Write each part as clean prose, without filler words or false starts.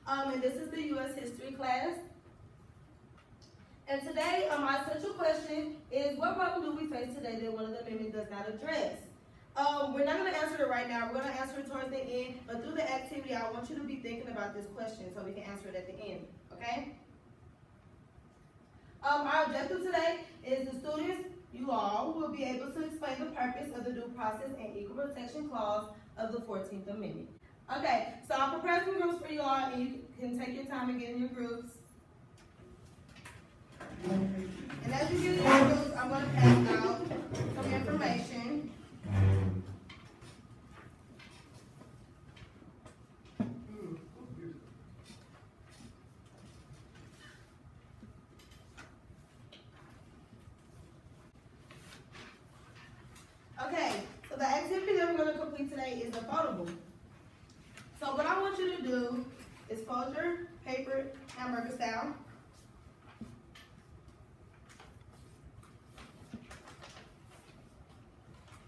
And this is the U.S. History class. And today, our essential question is, what problem do we face today that one of the amendments does not address? We're not going to answer it right now. We're going to answer it towards the end, but through the activity, I want you to be thinking about this question so we can answer it at the end, okay? Our objective today is the students, you all, will be able to explain the purpose of the Due Process and Equal Protection Clause of the 14th Amendment. Okay, so I'll prepare some groups for you all, and you can take your time and get in your groups. And as you get in your groups, I'm going to pass out some information. Okay, so the activity that we're going to complete today is the foldable. So what I want you to do is fold your paper hamburger style.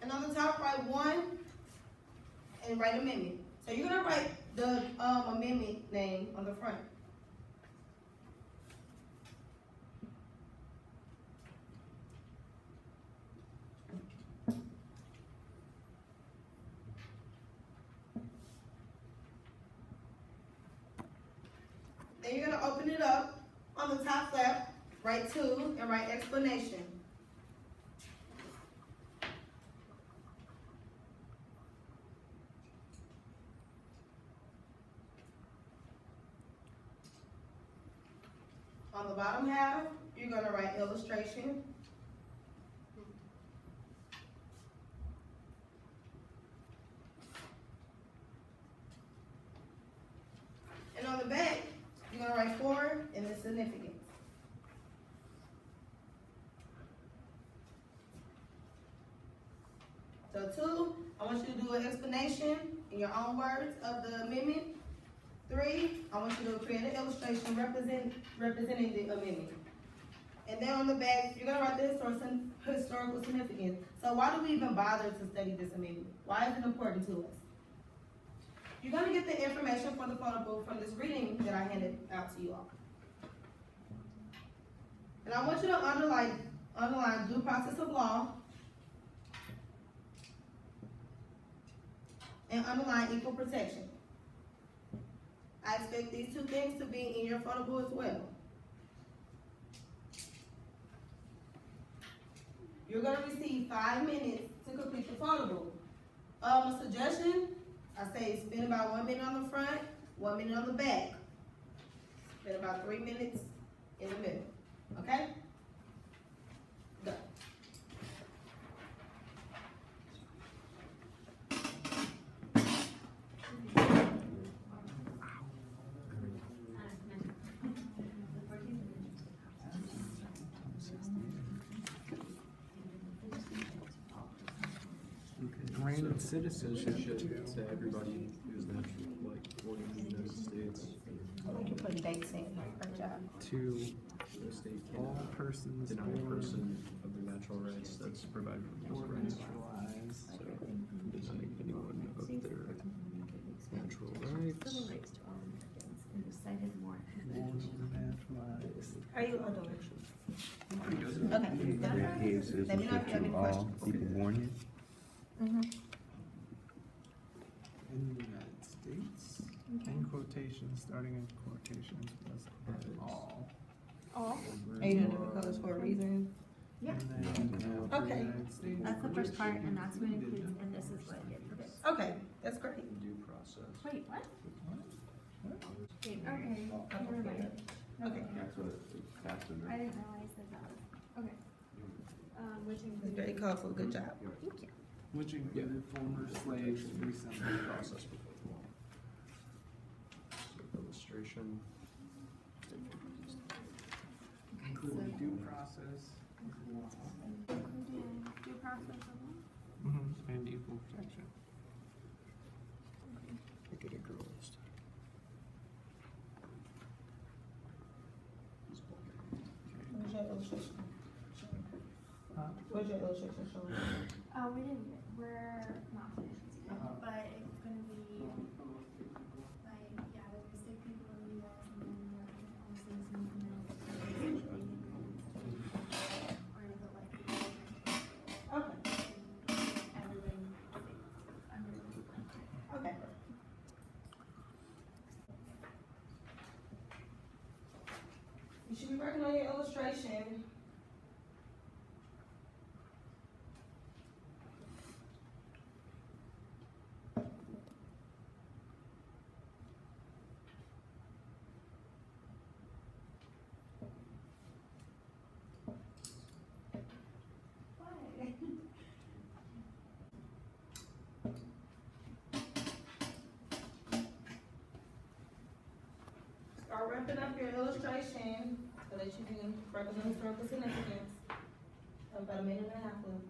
And on the top, write one and write amendment. So you're going to write the amendment name on the front. Then you're going to open it up. On the top flap, write two and write explanation. On the bottom half, you're going to write illustration. And on the back, you're going to write for and the significance. So 2, I want you to do an explanation in your own words of the amendment. 3, I want you to create an illustration representing the amendment. And then on the back, you're going to write the historical significance. So why do we even bother to study this amendment? Why is it important to us? You're going to get the information for the photo from this reading that I handed out to you all. And I want you to underline due process of law and underline equal protection. I expect these two things to be in your photo as well. You're going to receive 5 minutes to complete the photo. A suggestion, I say spend about 1 minute on the front, 1 minute on the back. Spend about 3 minutes in the middle. Okay? Go. Granted citizenship to everybody who's naturally born in the United States. You can put dates in. Good job. To the state all persons deny a person of their natural rights that's provided for those rights. So denying anyone of their natural rights. Civil rights to all Americans and recited more. Are you adult? Okay. Let me know if you have any questions. People born here. Mm-hmm. In the United States, in quotations, starting in quotations, plus all. All? Are you doing different colors for a reason? Yeah. And then Okay. United States. That's the first part, and that's what includes, and this is what it forbids. Okay, that's great. Due process. Wait, what? Wait, okay, never mind. Okay. That's what that's what I didn't realize that that was, okay. Which It's includes. very colorful. Good job. Thank you. Which included former slaves recently Process before the law. So illustration. including due process. Including due process of law? And equal protection. Make it a girl this time. Where's your illustration? Huh? Where's your illustration showing? We're not finished yet, but it's gonna be like, yeah, there's gonna be people in the should be working on your illustration. Start wrapping up your illustration so that you can represent historical significance. About a minute and a half left.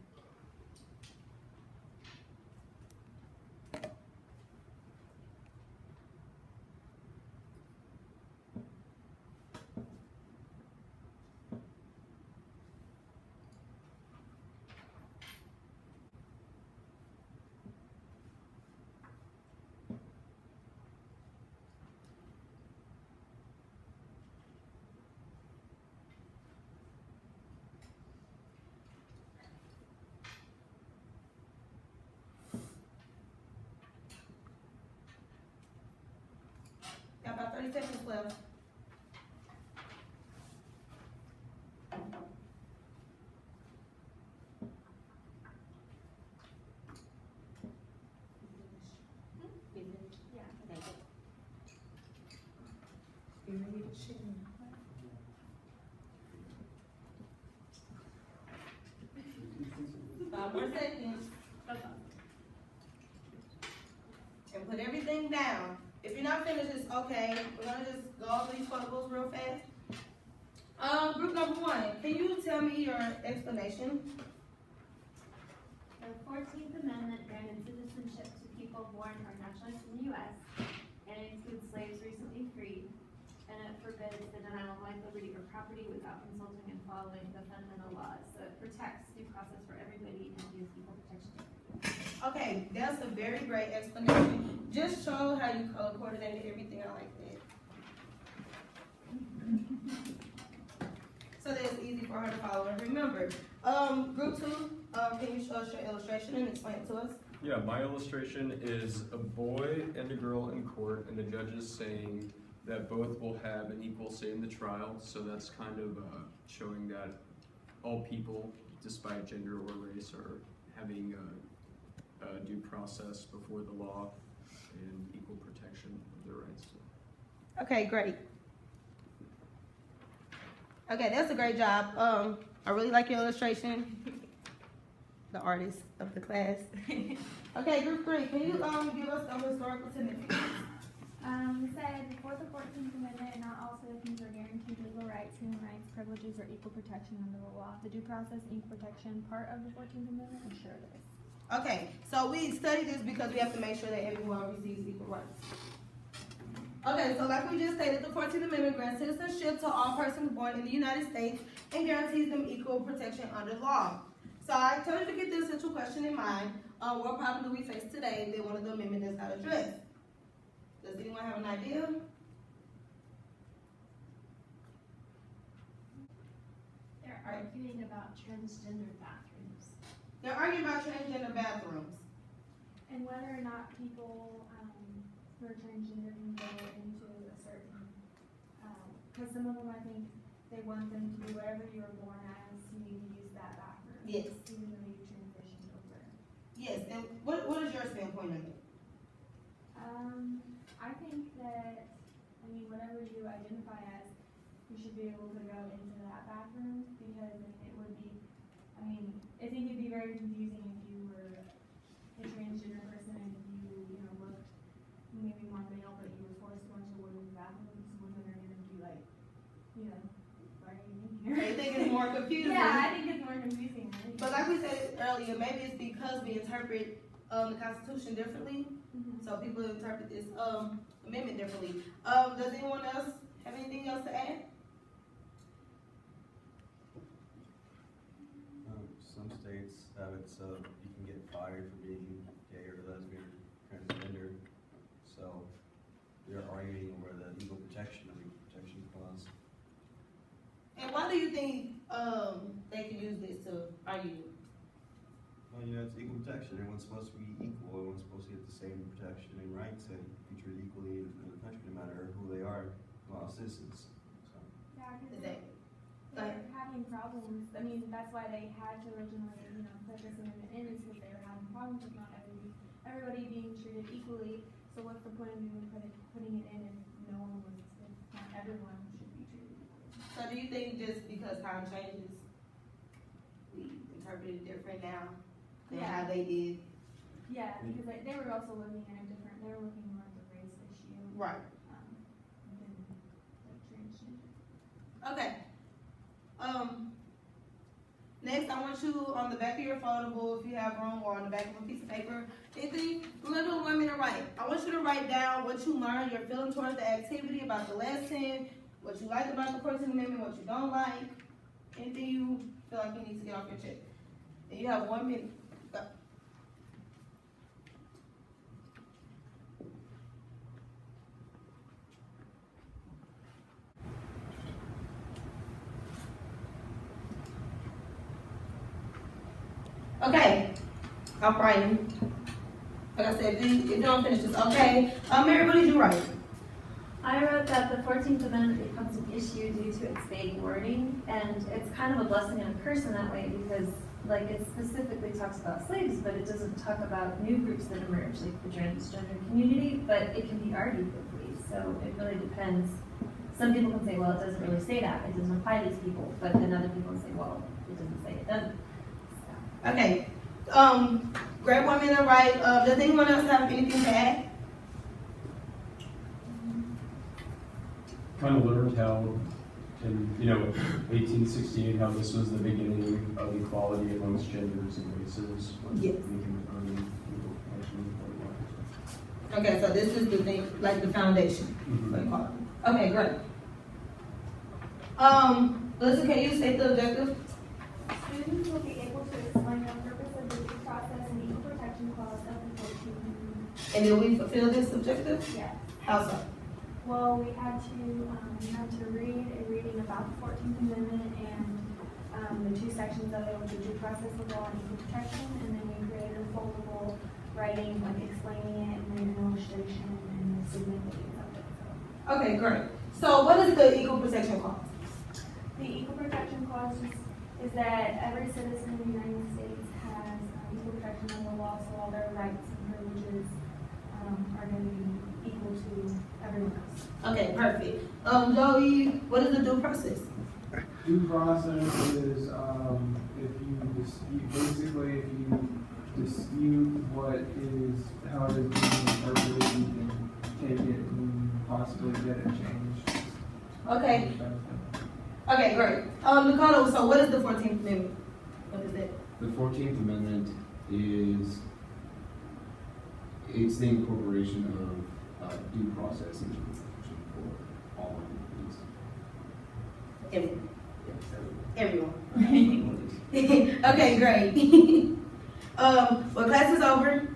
Got about 30 seconds left. Yeah. You ready to shit? Five more seconds. And put everything down. If you're not finished, it's okay. We're gonna just go over these photos real fast. Group number one, can you tell me your explanation? The 14th Amendment granted citizenship to people born or naturalized in the U.S. and it includes slaves recently freed, and it forbids the denial of life, liberty, or property without consulting and following the fundamental laws. So it protects due process for everybody and gives equal protection to everybody. Okay, that's a very great explanation. Just show how you color coordinated everything. I like that. So that it's easy for her to follow and remember. Group two, can you show us your illustration and explain it to us? Yeah, my illustration is a boy and a girl in court, and the judge is saying that both will have an equal say in the trial. So that's kind of showing that all people, despite gender or race, are having due process before the law and equal protection of their rights. Okay, great. Okay, that's a great job. I really like your illustration. The artist of the class. Okay, group three, can you give us some historical significance? It said, before the 14th Amendment, not all citizens are guaranteed legal rights, human rights, privileges, or equal protection under the law. The due process and equal protection part of the 14th Amendment ensure this. Okay, so we studied this because we have to make sure that everyone receives equal rights. Okay, so like we just stated, the 14th Amendment grants citizenship to all persons born in the United States and guarantees them equal protection under law. So I told you to get this central question in mind. What problem do we face today that one of the amendments does not address? Does anyone have an idea? They're arguing about transgender bathrooms. They're arguing about transgender bathrooms. And whether or not people who are transgender can go into a certain, because some of them, I think, they want them to be whatever you were born as, you need to use that bathroom. Yes. Even though you transitioned over. Yes, and what is your standpoint on it? I think that, whatever you identify as, you should be able to go into that bathroom, because it would be, I think it'd be very confusing if you were a transgender person and you looked maybe more male, but you were forced to go into women's bathrooms. Women are gonna be like, why are you in here? I think it's more confusing. Yeah, I think it's more confusing. But like we said earlier, maybe it's because we interpret the Constitution differently, so people interpret this amendment differently. Does anyone else have anything else to add? Some states have it so you can get fired for being gay or lesbian or transgender. So they're arguing over the equal protection clause. And why do you think they can use this to argue? Well, it's equal protection. Everyone's supposed to be equal. Everyone's supposed to get the same protection and rights and be treated equally in the country, no matter who they are, all citizens. So. Yeah, 'cause Exactly. they're having problems, I mean, that's why they had to originally, put this amendment in, is because they were having problems with not everybody being treated equally. So what's the point of even putting it in if no one was, if not everyone should be treated equally? So do you think just because time changes, we interpret it different now than how they did? Yeah, because they were also looking at it different, they were looking more at the race issue. Right. Than like transgender. Okay. Next, I want you on the back of your foldable, if you have room, or on the back of a piece of paper, anything, little women to write. I want you to write down what you learned, your feeling towards the activity, about the lesson, what you like about the 14th Amendment, what you don't like, anything you feel like you need to get off your chest. And you have 1 minute. Go. Okay, I'm writing. Like I said, if you don't finish this, okay. Mary, what did you write? I wrote that the 14th Amendment becomes an issue due to its vague wording, and it's kind of a blessing and a curse in that way, because like it specifically talks about slaves, but it doesn't talk about new groups that emerge, like the transgender community, but it can be argued both ways, so it really depends. Some people can say, well, it doesn't really say that, it doesn't apply to these people, but then other people say, well, it doesn't say it doesn't. So. Okay, great woman to write. Does anyone else have anything to add? Kind of learned how, in 1868, how this was the beginning of equality amongst genders and races. When Yes. people actually voted. Okay, so this is the thing, like the foundation for equality. Okay, great. Listen, can you state the objective? Students will be able to explain the purpose of the due process and equal protection clause of the 14th Amendment. And did we fulfill this objective? Yes. How so? Well, we had to read a reading about the 14th Amendment and the two sections of it with the due process of law and equal protection, and then we created a foldable writing, like explaining it, and then an illustration and the significance of it. Okay, great. So what is the equal protection clause? The equal protection clause is that every citizen in the United States has equal protection under the law, so all their rights and privileges are going to be equal to everyone else. Okay, perfect. Joey, what is the due process? Due process is, if you dispute what is, how it is being interpreted, you can take it and possibly get it changed. Okay. Okay, great. Dakota, so what is the 14th Amendment? What is it? The 14th Amendment it's the incorporation of due process and protection for all Everyone. Everyone. Okay, great. Well, class is over.